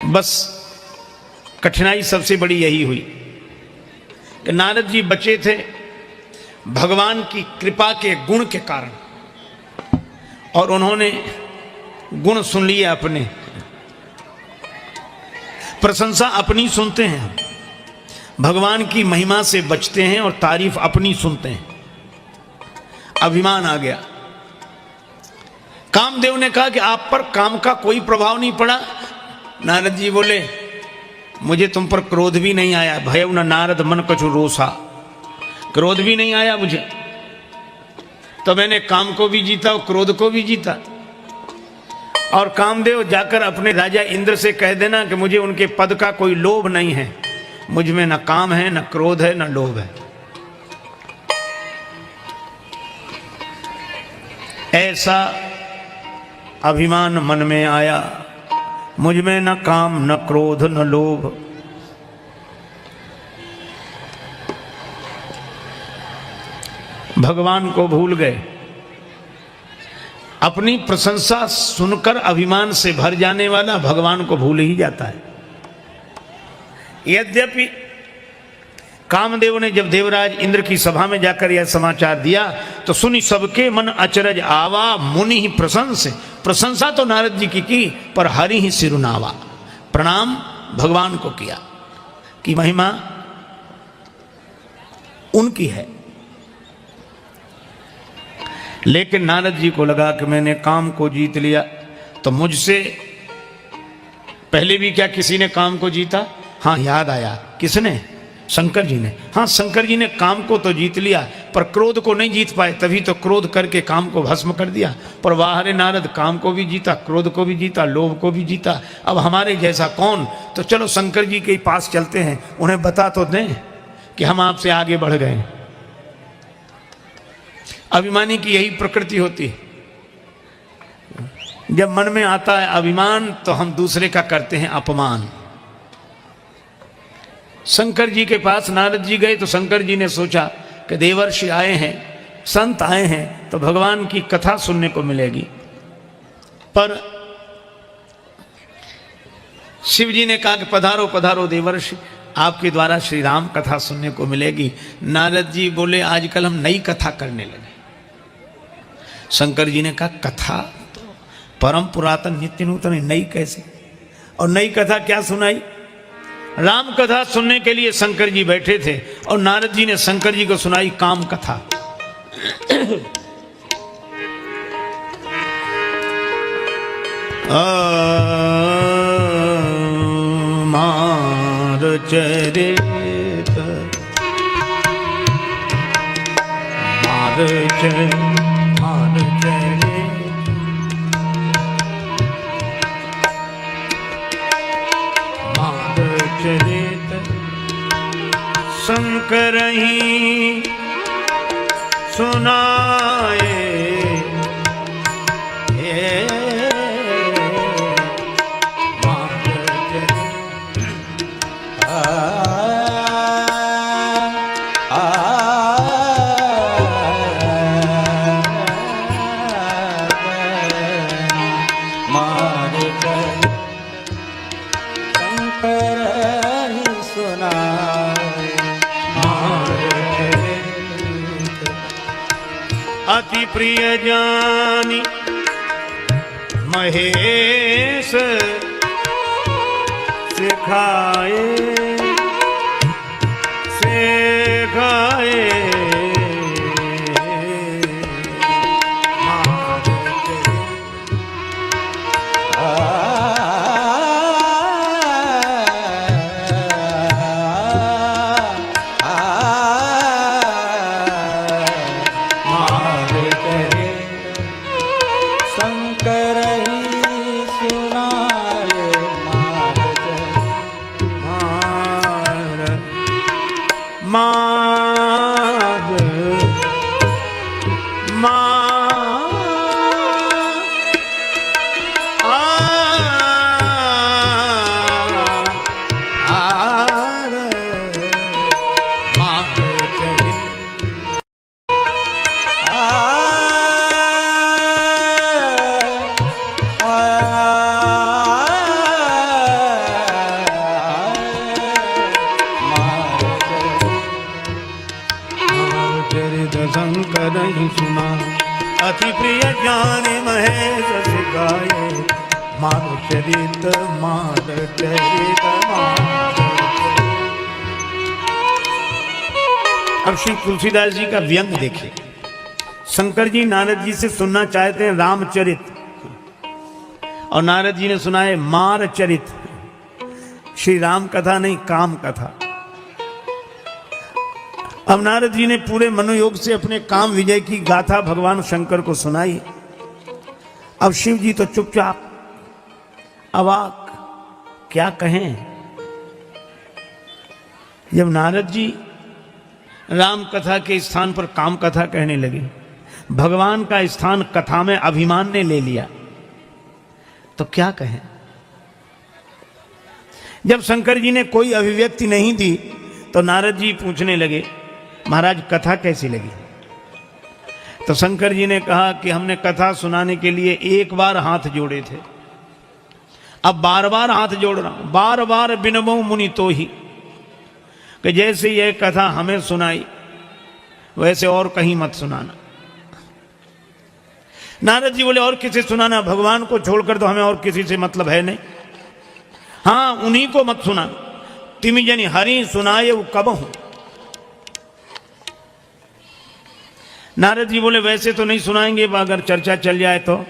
बस कठिनाई सबसे बड़ी यही हुई कि नारद जी बचे थे भगवान की कृपा के गुण के कारण, और उन्होंने गुण सुन लिए अपने, प्रशंसा अपनी सुनते हैं, भगवान की महिमा से बचते हैं और तारीफ अपनी सुनते हैं। अभिमान आ गया। कामदेव ने कहा कि आप पर काम का कोई प्रभाव नहीं पड़ा। नारद जी बोले मुझे तुम पर क्रोध भी नहीं आया, भय न नारद मन कछु रोसा, क्रोध भी नहीं आया मुझे, तो मैंने काम को भी जीता और क्रोध को भी जीता। और कामदेव जाकर अपने राजा इंद्र से कह देना कि मुझे उनके पद का कोई लोभ नहीं है, मुझ में न काम है, न क्रोध है, न लोभ है। ऐसा अभिमान मन में आया, मुझ में न काम, न क्रोध, न लोभ। भगवान को भूल गए। अपनी प्रशंसा सुनकर अभिमान से भर जाने वाला भगवान को भूल ही जाता है। यद्यपि कामदेव ने जब देवराज इंद्र की सभा में जाकर यह समाचार दिया तो सुनी सबके मन अचरज आवा, मुनि ही प्रशंसा तो नारद जी की पर हरि ही सिरुनावा, प्रणाम भगवान को किया कि महिमा उनकी है। लेकिन नारद जी को लगा कि मैंने काम को जीत लिया, तो मुझसे पहले भी क्या किसी ने काम को जीता? हाँ, याद आया, किसने? शंकर जी ने। हाँ, शंकर जी ने काम को तो जीत लिया पर क्रोध को नहीं जीत पाए, तभी तो क्रोध करके काम को भस्म कर दिया। पर वाह रे नारद, काम को भी जीता, क्रोध को भी जीता, लोभ को भी जीता, अब हमारे जैसा कौन? तो चलो शंकर जी के पास चलते हैं, उन्हें बता तो दें कि हम आपसे आगे बढ़ गए। अभिमानी की यही प्रकृति होती है, जब मन में आता है अभिमान तो हम दूसरे का करते हैं अपमान। शंकर जी के पास नारद जी गए तो शंकर जी ने सोचा कि देवर्षि आए हैं, संत आए हैं, तो भगवान की कथा सुनने को मिलेगी। पर शिव जी ने कहा कि पधारो पधारो देवर्षि, आपके द्वारा श्री राम कथा सुनने को मिलेगी। नारद जी बोले आजकल हम नई कथा करने लगे। शंकर जी ने कहा कथा तो परम पुरातन नित्य नूतन, नई कैसे? और नई कथा क्या सुनाई? राम कथा सुनने के लिए शंकर जी बैठे थे और नारद जी ने शंकर जी को सुनाई काम कथा। मार चरित मार चरित शंकर ही सुनाए, अति प्रिय जानी महेश सिखाए करहि सुना, अति प्रिय ज्ञान महेश सिखाए, मार चरित मार चरित मार। अब श्री तुलसीदास जी का व्यंग देखिए। शंकर जी नारद जी से सुनना चाहते हैं रामचरित, और नारद जी ने सुना है मार चरित, श्री राम कथा नहीं काम कथा। अब नारद जी ने पूरे मनोयोग से अपने काम विजय की गाथा भगवान शंकर को सुनाई। अब शिव जी तो चुपचाप अवाक, क्या कहें। जब नारद जी राम कथा के स्थान पर काम कथा कहने लगे, भगवान का स्थान कथा में अभिमान ने ले लिया, तो क्या कहें। जब शंकर जी ने कोई अभिव्यक्ति नहीं दी तो नारद जी पूछने लगे, महाराज कथा कैसी लगी। तो शंकर जी ने कहा कि हमने कथा सुनाने के लिए एक बार हाथ जोड़े थे, अब बार बार हाथ जोड़ रहा हूं, बार बार बिनबो मुनि तो ही, कि जैसे यह कथा हमें सुनाई वैसे और कहीं मत सुनाना। नारद जी बोले और किसी सुनाना, भगवान को छोड़कर तो हमें और किसी से मतलब है नहीं, हाँ उन्हीं को मत सुना। तिमि जनि हरि सुनाए वो कब हूं। नारद जी बोले वैसे तो नहीं सुनाएंगे, अगर चर्चा चल जाए तो।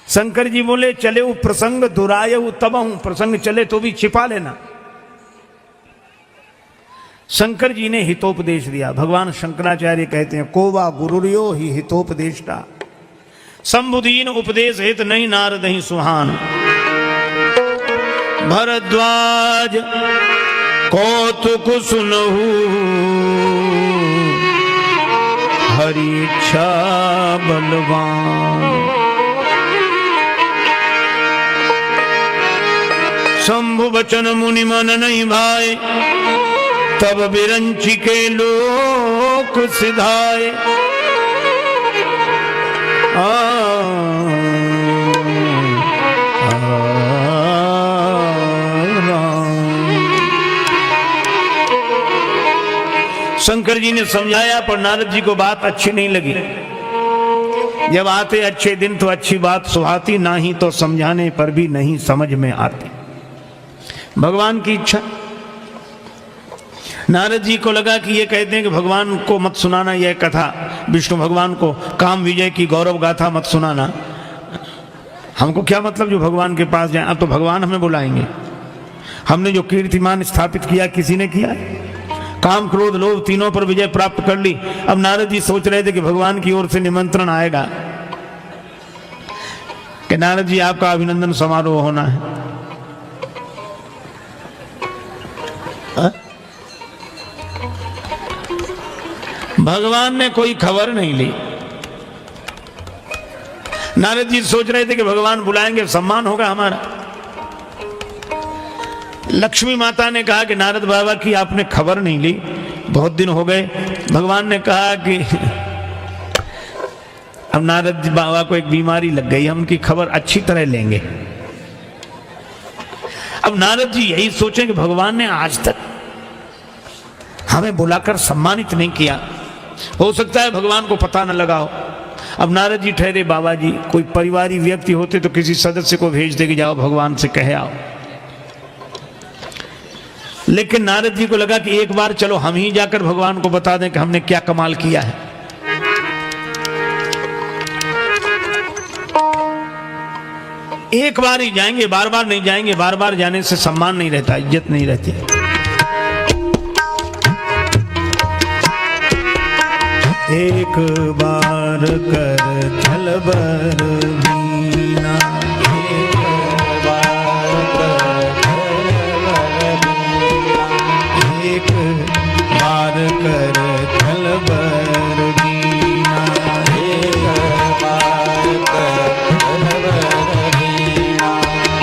शंकर जी बोले चले वो प्रसंग दुराए वो तब हूं, प्रसंग चले तो भी छिपा लेना। शंकर जी ने हितोपदेश दिया। भगवान शंकराचार्य कहते हैं कोवा गुरुर्यो ही हितोपदेष्टा, संबुदीन उपदेश हित नहीं नारद ही सुहान। भरद्वाज कौतुक सुनहु, हरि इच्छा बलवान। शंभु बचन मुनि मन नहीं भाए, तब बिरंची के लोक सिधाए। शंकर जी ने समझाया पर नारद जी को बात अच्छी नहीं लगी। जब आते अच्छे दिन तो अच्छी बात सुहाती, ना ही तो समझाने पर भी नहीं समझ में आती। भगवान की इच्छा। नारद जी को लगा कि ये कहते हैं कि भगवान को मत सुनाना यह कथा, विष्णु भगवान को काम विजय की गौरव गाथा मत सुनाना। हमको क्या मतलब जो भगवान के पास जाए, अब तो भगवान हमें बुलाएंगे। हमने जो कीर्तिमान स्थापित किया किसी ने किया, काम क्रोध लोभ तीनों पर विजय प्राप्त कर ली। अब नारद जी सोच रहे थे कि भगवान की ओर से निमंत्रण आएगा कि नारद जी आपका अभिनंदन समारोह होना है। भगवान ने कोई खबर नहीं ली। नारद जी सोच रहे थे कि भगवान बुलाएंगे, सम्मान होगा हमारा। लक्ष्मी माता ने कहा कि नारद बाबा की आपने खबर नहीं ली, बहुत दिन हो गए। भगवान ने कहा कि अब नारद बाबा को एक बीमारी लग गई, हम उनकी खबर अच्छी तरह लेंगे। अब नारद जी यही सोचें कि भगवान ने आज तक हमें बुलाकर सम्मानित नहीं किया, हो सकता है भगवान को पता न लगा हो। अब नारद जी ठहरे, बाबा जी कोई परिवारी व्यक्ति होते तो किसी सदस्य को भेज दे कि जाओ भगवान से कहे आओ। लेकिन नारद जी को लगा कि एक बार चलो हम ही जाकर भगवान को बता दें कि हमने क्या कमाल किया है। एक बार ही जाएंगे, बार बार नहीं जाएंगे। बार बार जाने से सम्मान नहीं रहता, इज्जत नहीं रहती। एक बार कर चल बर बीना, एक बार कर एक बार कर चल बर बीना, एक बार कर चल बर बीना।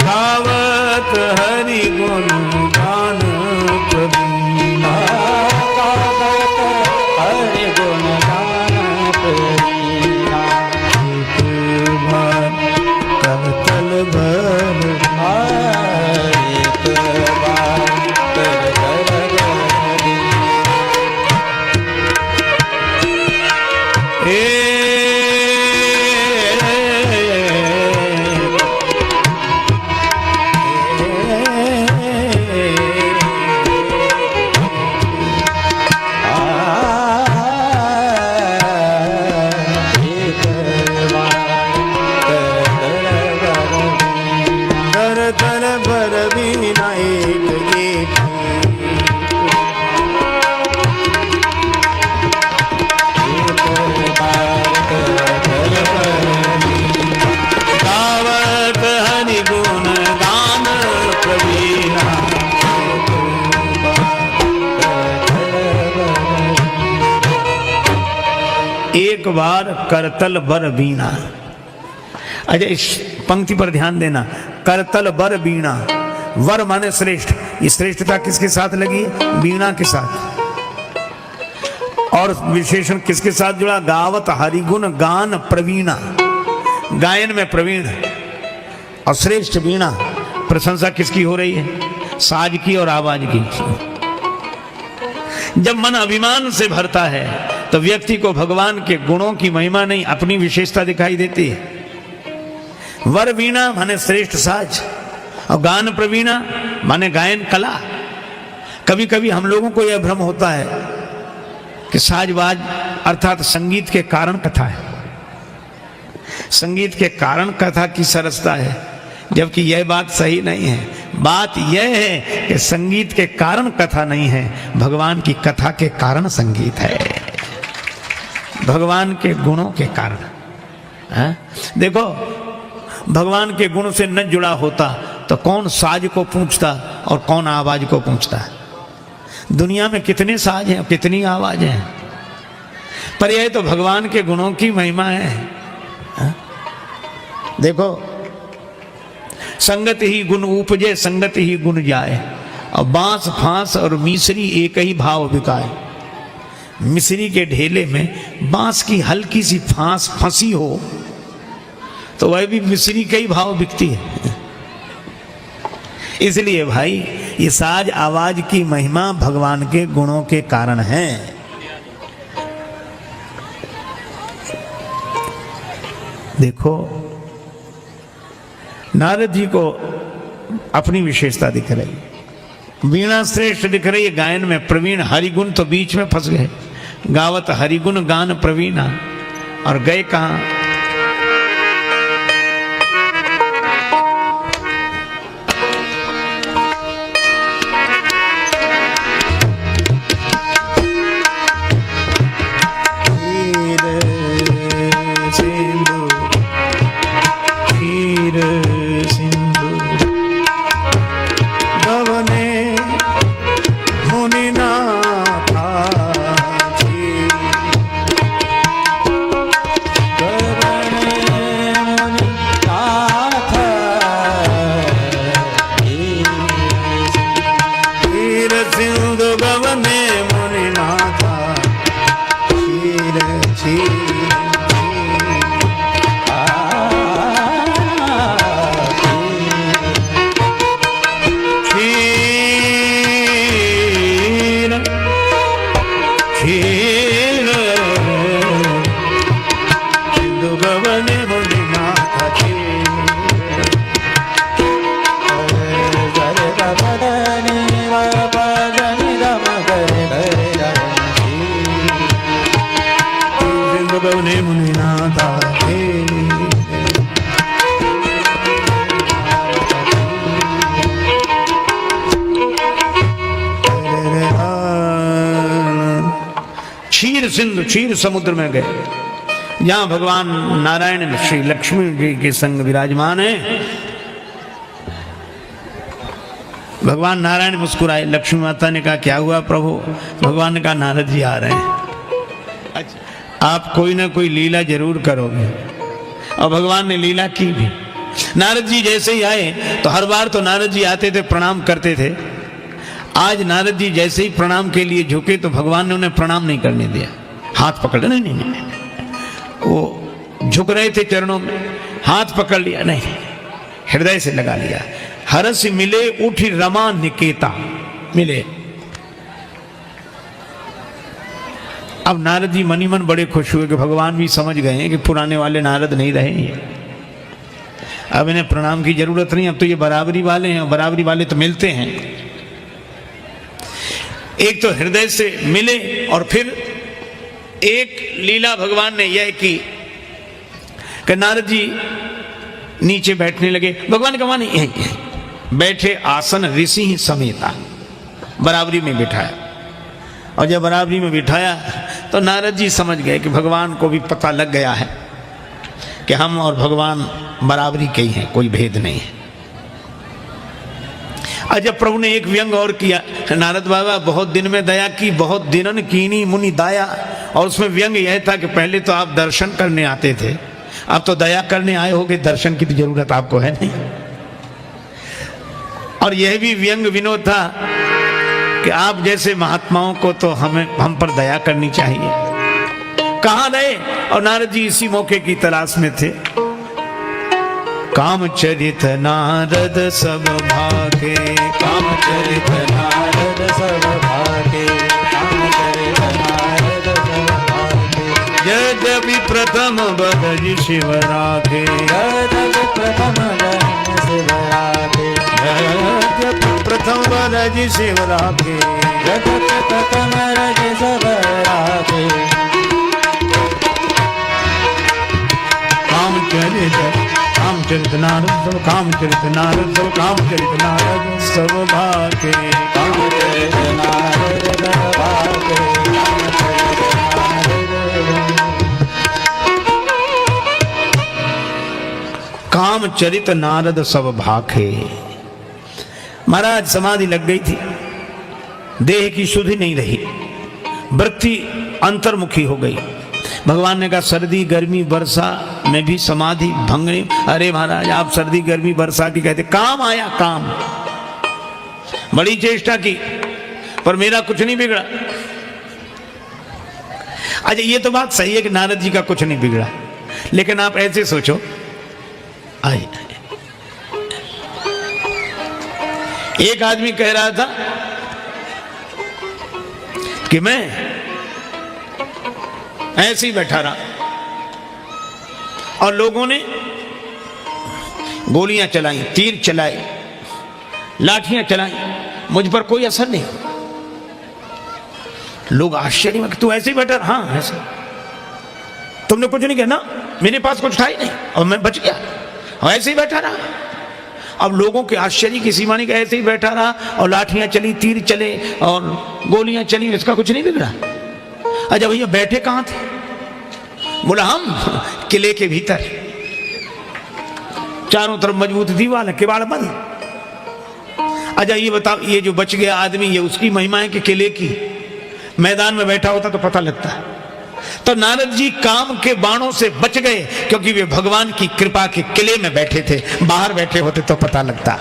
गावत हरि गुण गान प्रवीणा, गावत हरि गुण गान प्रवीणा। एक बार कर चल बर एक बार कर करतल बर बीना एक एक गावत हरि गुण गान प्रवीणा। एक बार करतल बर बीना। अच्छा, इस पंक्ति पर ध्यान देना, करतल बर बीणा, वर माने श्रेष्ठ, ये श्रेष्ठता किसके साथ लगी? बीणा के साथ। और विशेषण किसके साथ जुड़ा? गावत हरिगुण गान प्रवीणा, गायन में प्रवीण और श्रेष्ठ बीणा। प्रशंसा किसकी हो रही है? साज की और आवाज की। जब मन अभिमान से भरता है तो व्यक्ति को भगवान के गुणों की महिमा नहीं, अपनी विशेषता दिखाई देती है। वर वीणा माने श्रेष्ठ साज और गान प्रवीणा माने गायन कला। कभी कभी हम लोगों को यह भ्रम होता है कि साजबाज अर्थात संगीत के कारण कथा है, संगीत के कारण कथा की सरसता है, जबकि यह बात सही नहीं है। बात यह है कि संगीत के कारण कथा नहीं है, भगवान की कथा के कारण संगीत है, भगवान के गुणों के कारण है? देखो, भगवान के गुण से न जुड़ा होता तो कौन साज को पूछता और कौन आवाज को पूछता? दुनिया में कितने साज हैं, कितनी आवाज हैं, पर यह तो भगवान के गुणों की महिमा है। हा? देखो, संगत ही गुण उपजे संगत ही गुण जाए, और बांस फांस और मिसरी एक ही भाव बिकाए। मिसरी के ढेले में बांस की हल्की सी फांस फंसी हो तो वह भी मिसरी का ही भाव बिकती है। इसलिए भाई, ये साज आवाज की महिमा भगवान के गुणों के कारण है। देखो, नारद जी को अपनी विशेषता दिख रही, वीणा श्रेष्ठ दिख रही है, गायन में प्रवीण, हरिगुण तो बीच में फंस गए। गावत हरिगुण गान प्रवीणा, और गए कहां? सिंधु क्षीर समुद्र में गए, जहां भगवान नारायण श्री लक्ष्मी जी के संग विराजमान है। भगवान नारायण मुस्कुराए, लक्ष्मी माता ने कहा क्या हुआ प्रभु? भगवान ने कहा नारद जी आ रहे हैं। अच्छा, आप कोई ना कोई लीला जरूर करोगे, और भगवान ने लीला की भी। नारद जी जैसे ही आए तो हर बार तो नारद जी आते थे, प्रणाम करते थे। आज नारद जी जैसे ही प्रणाम के लिए झुके तो भगवान ने उन्हें प्रणाम नहीं करने दिया, हाथ पकड़, नहीं नहीं नहीं, नहीं। वो झुक रहे थे चरणों में, हाथ पकड़ लिया, नहीं, हृदय से लगा लिया। हरस मिले उठी रमा निकेता मिले। अब नारद जी मनी मन बड़े खुश हुए कि भगवान भी समझ गए हैं कि पुराने वाले नारद नहीं रहे, अब इन्हें प्रणाम की जरूरत नहीं, अब तो ये बराबरी वाले हैं, बराबरी वाले तो मिलते हैं। एक तो हृदय से मिले, और फिर एक लीला भगवान ने यह की कि नारद जी नीचे बैठने लगे। भगवान का माने बैठे आसन ऋषि ही समेता, बराबरी में बिठाया। और जब बराबरी में बिठाया तो नारद जी समझ गए कि भगवान को भी पता लग गया है कि हम और भगवान बराबरी के ही हैं, कोई भेद नहीं है। और जब प्रभु ने एक व्यंग और किया, नारद बाबा बहुत दिन में दया की, बहुत दिनन कीनी मुनि दाया। और उसमें व्यंग यह था कि पहले तो आप दर्शन करने आते थे, अब तो दया करने आए होगे, दर्शन की तो जरूरत आपको है नहीं। और यह भी व्यंग विनोद था कि आप जैसे महात्माओं को तो हम पर दया करनी चाहिए। कहाँ रहे? और नारद जी इसी मौके की तलाश में थे। कामचरित नारद सब भागे, कामचरित नारद सब भागे, कामचरित नारद सब भागे। यद्यपि प्रथम बदज शिव रागे, यद्यपि प्रथम बदज शिव रागे, यद्यपि प्रथम बदज शिव रागे, यद्यपि प्रथम बदज शिव रागे। कामचरित नारद सब, कामचरित नारद सब, कामचरित नारद सब भागे, कामचरित नारद सब भागे, कामचरित नारद। कामचरित नारद सब भागे। महाराज समाधि लग गई थी, देह की शुद्धि नहीं रही, वृत्ति अंतर्मुखी हो गई। भगवान ने कहा सर्दी गर्मी वर्षा में भी समाधि भंग नहीं। अरे महाराज आप सर्दी गर्मी वर्षा की कहते, काम आया काम, बड़ी चेष्टा की पर मेरा कुछ नहीं बिगड़ा। अच्छा ये तो बात सही है कि नारद जी का कुछ नहीं बिगड़ा, लेकिन आप ऐसे सोचो, आइए एक आदमी कह रहा था कि मैं ऐसे ही बैठा रहा और लोगों ने गोलियां चलाई, तीर चलाए, लाठियां चलाई, मुझ पर कोई असर नहीं। लोग आश्चर्य में, तू ऐसे ही बैठा? हाँ ऐसे। तुमने कुछ नहीं किया ना? मेरे पास कुछ था ही नहीं और मैं बच गया और ऐसे ही बैठा रहा। अब लोगों के आश्चर्य की सीमा नहीं कि ऐसे ही बैठा रहा और लाठियां चली, तीर चले और गोलियां चली, इसका कुछ नहीं बिगड़ा। अच्छा भैया बैठे कहां थे? बोला हम किले के भीतर, चारों तरफ मजबूत दीवार है, किवाड़ बंद। अच्छा ये बताओ, ये जो बच गया आदमी, ये उसकी महिमा है कि किले की? मैदान में बैठा होता तो पता लगता। तो नारद जी काम के बाणों से बच गए क्योंकि वे भगवान की कृपा के किले में बैठे थे, बाहर बैठे होते तो पता लगता।